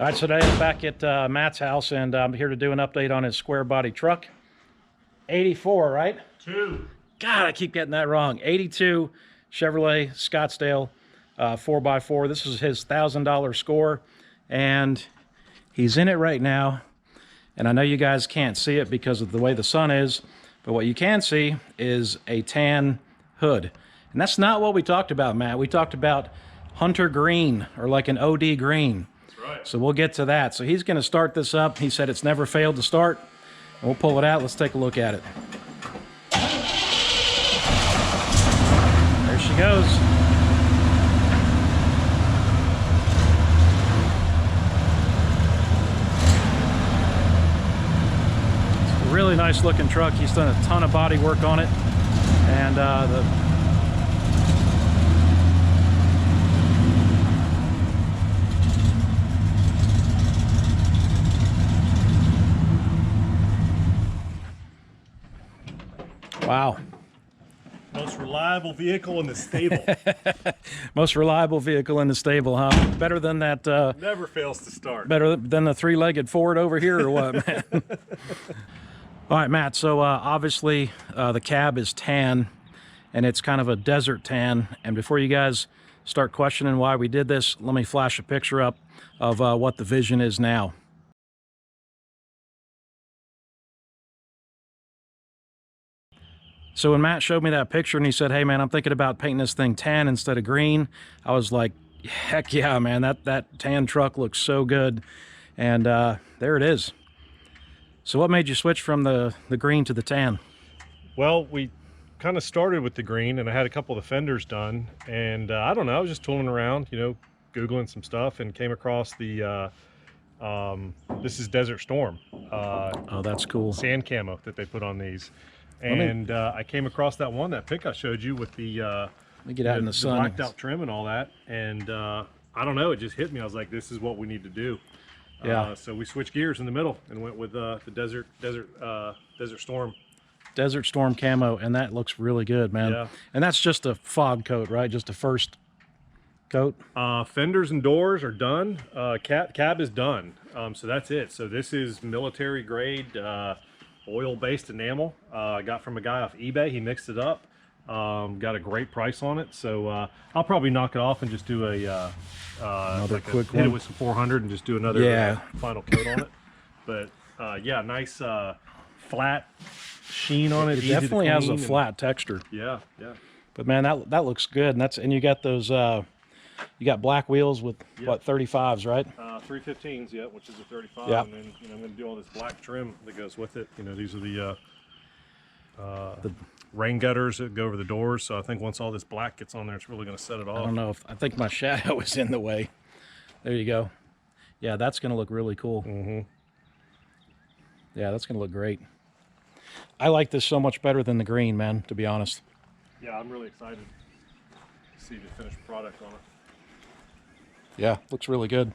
All right, so today I'm back at Matt's house, and I'm here to do an update on his square body truck. 84, right? God, I keep getting that wrong. 82 Chevrolet Scottsdale 4x4. This is his $1,000 score, and he's in it right now. And I know you guys can't see it because of the way the sun is, but what you can see is a tan hood. And that's not what we talked about, Matt. We talked about hunter green, or like an OD green. Right. So we'll get to that. So he's going to start this up. He said it's never failed to start. And we'll pull it out. Let's take a look at it. There she goes. It's a really nice looking truck. He's done a ton of body work on it. And wow. Most reliable vehicle in the stable. Most reliable vehicle in the stable, huh? Better than that. Never fails to start. Better than the three-legged Ford over here, or what, man? All right, Matt. So obviously the cab is tan, and it's kind of a desert tan. And before you guys start questioning why we did this, let me flash a picture up of what the vision is now. So when Matt showed me that picture and he said, hey man, I'm thinking about painting this thing tan instead of green, I was like, heck yeah, man, that tan truck looks so good. And there it is. So what made you switch from the green to the tan? Well, we kind of started with the green, and I had a couple of the fenders done, and I don't know, I was just tooling around, you know, Googling some stuff, and came across the this is Desert Storm. Oh, that's cool. Sand camo that they put on these. And I came across that pic I showed you with the let me get out in the sun. Blacked out trim and all that, and I don't know, it just hit me. I was like, this is what we need to do. Yeah. So we switched gears in the middle and went with the Desert Storm. Desert Storm camo, and that looks really good, man. Yeah. And that's just a fog coat, right? Just a first coat. Fenders and doors are done. Cab is done. So that's it. So this is military grade oil-based enamel. I got from a guy off eBay. He mixed it up. Got a great price on it. So I'll probably knock it off and just do another quick hit one. It with some 400 and just do another final coat on it. But yeah, nice flat sheen on it. It definitely has a flat texture. Yeah, yeah. But man, that looks good. And you got those you got black wheels with what, 35s, right? 315s, yeah, which is a 35. Yeah. And then I'm going to do all this black trim that goes with it. You know, these are the rain gutters that go over the doors. So I think once all this black gets on there, it's really going to set it off. I don't know if I think my shadow is in the way. There you go. Yeah, that's going to look really cool. Mm-hmm. Yeah, that's going to look great. I like this so much better than the green, man, to be honest. Yeah, I'm really excited to see the finished product on it. Yeah, looks really good.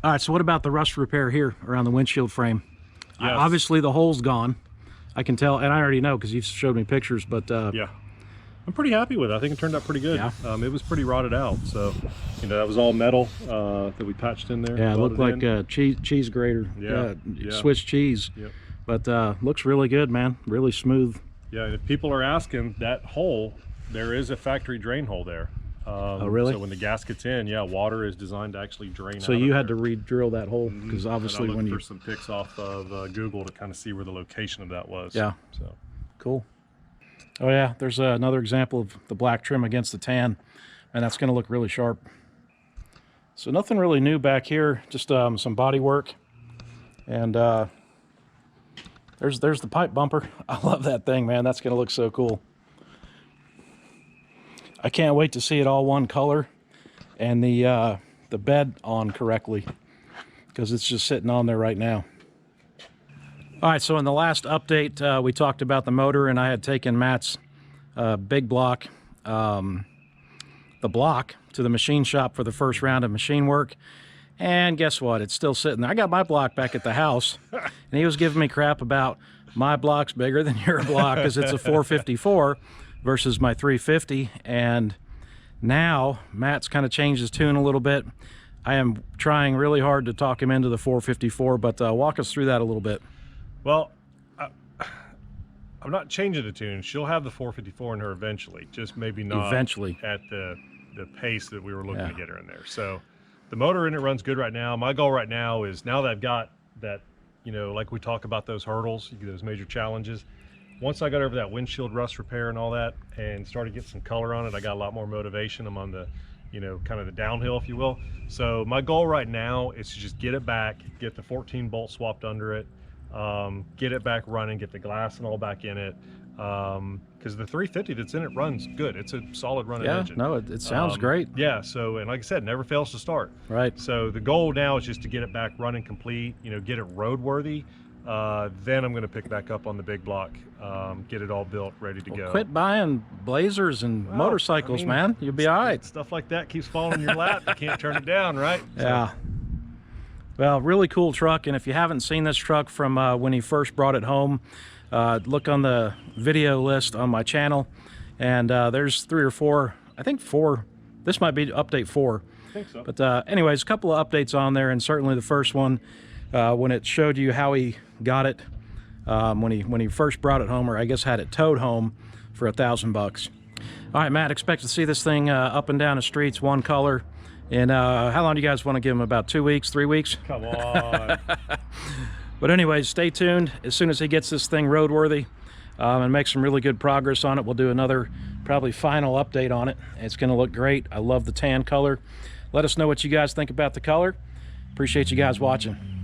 All right, so what about the rust repair here around the windshield frame? Yes. Obviously the hole's gone. I can tell, and I already know because you've showed me pictures, but yeah, I'm pretty happy with it. I think it turned out pretty good. Yeah. It was pretty rotted out, so you know, that was all metal that we patched in there. Yeah, it looked like a cheese grater. Yeah, Swiss cheese. Yep. But looks really good, man. Really smooth. Yeah, and if people are asking, that hole, there is a factory drain hole there. Oh, really? So when the gas gets in, yeah, water is designed to actually drain. So out you of had there. to re-drill that hole because obviously and I when looked you for some pics off of Google to kind of see where the location of that was. Yeah. So cool. Oh yeah, there's another example of the black trim against the tan, and that's going to look really sharp. So nothing really new back here, just some body work, and there's the pipe bumper. I love that thing, man. That's going to look so cool. I can't wait to see it all one color and the bed on correctly, because it's just sitting on there right now. All right, so in the last update, we talked about the motor, and I had taken Matt's big block, the block, to the machine shop for the first round of machine work. And guess what? It's still sitting there. I got my block back at the house, and he was giving me crap about my block's bigger than your block because it's a 454 versus my 350. And Now, Matt's kind of changed his tune a little bit. I am trying really hard to talk him into the 454, but walk us through that a little bit. Well, I'm not changing the tune. She'll have the 454 in her eventually, just maybe not Eventually. at the pace that we were looking to get her in there. So the motor in it runs good right now. My goal right now is, now that I've got that, you know, like we talk about those hurdles, those major challenges, once I got over that windshield rust repair and all that and started to get some color on it, I got a lot more motivation. I'm on the, you know, kind of the downhill, if you will. So my goal right now is to just get it back, get the 14 bolt swapped under it, get it back running, get the glass and all back in it. Because the 350 that's in it runs good. It's a solid running engine. No, it sounds great. Yeah, so, and like I said, never fails to start. Right. So the goal now is just to get it back running complete, you know, get it roadworthy. Then I'm going to pick back up on the big block, get it all built, ready to go. Quit buying Blazers and motorcycles, man. You'll be all right. Stuff like that keeps falling in your lap. You can't turn it down, right? Yeah. Well, really cool truck. And if you haven't seen this truck from when he first brought it home, look on the video list on my channel. And there's 3 or 4, I think 4. This might be update 4. I think so. But anyways, a couple of updates on there, and certainly the first one, when it showed you how he got it, when he first brought it home, or I guess had it towed home for $1,000. All right, Matt, expect to see this thing up and down the streets, one color. And how long do you guys want to give him? About 2 weeks, 3 weeks? Come on. But anyways, stay tuned. As soon as he gets this thing roadworthy and makes some really good progress on it, we'll do another probably final update on it. It's going to look great. I love the tan color. Let us know what you guys think about the color. Appreciate you guys watching.